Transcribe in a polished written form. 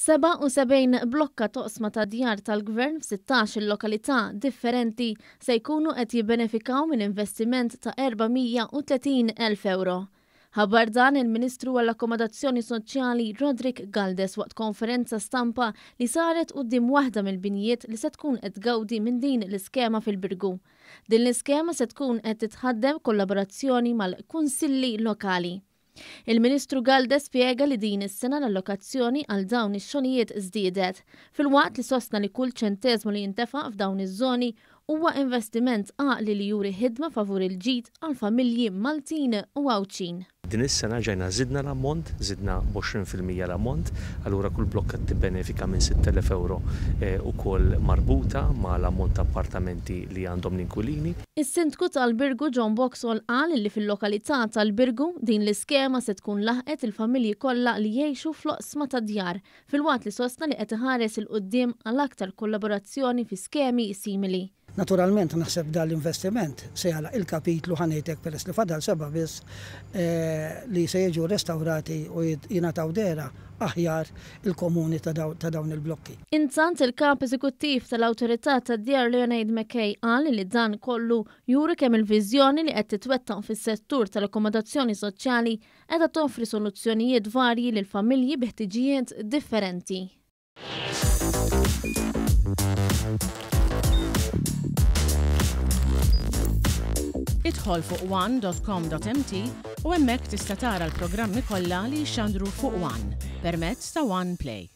77 blokka toqsma ta' djar tal-Gvern f'16 lokalità differenti se jkunu qed jibbenefikaw minn investiment ta' 430,000 euro. Ħabbar dan il-Ministru għall-Akkomodazzjoni Soċjali Rodrik Galdes waqt konferenza stampa li saret quddiem waħda mill-binijiet li se tkun qed tgawdi minn din l-iskema fil-Birgu. Din l-iskema se tkun qed titħaddem kollaborazzjoni mal-kunsilli lokali. Il-Ministru Galdes spjega li din is-sena l-allokazzjoni għal dawn ix-xogħlijiet żdiedet, filwaqt li sostna li kull ċenteżmu li jintefaq f'dawn iż-żoni huwa investiment għaqli li juri ħidma favur il-ġid għal familji Maltin u Għawċin. Din is-sena ġejna żidna l-ammont, żidna b'20% l-ammont, allura kull blokk qed tibbenefika minn 6,000 euro ukoll marbuta ma' l-ammont ta' appartamenti li għandhom l-inkwilini. Is-Sindku tal-Birgu John Boxall qal li fil-lokalità tal-Birgu din l-iskema se tkun laħqet il-familji kollha li jgħixu fl-oqsma ta' djar, filwaqt li sostna li qed iħares il-qudiem għal aktar kollaborazzjoni fi skemi simili. Naturalment naħseb dal-investiment se jagħlaq il-kapitlu ħanejtek peress li fadal seba' biss li se jiġu restaurati u jingħataw dera aħjar il-komuni ta' dawn il-blokki. Intant il-kap eżekuttiv tal-Awtorità tad-Djar Leonard McKay qal li dan kollu juri kemm il-viżjoni li qed titwettaq fis-settur tal-akkomodazzjoni soċjali qiegħda toffri soluzzjonijiet varji lil familji bi ħtiġijiet differenti. Idħol fuq one.com.mt u hemmhekk tista' tara l-programmi kollha li jxandru fuq One permezz ta' One Play.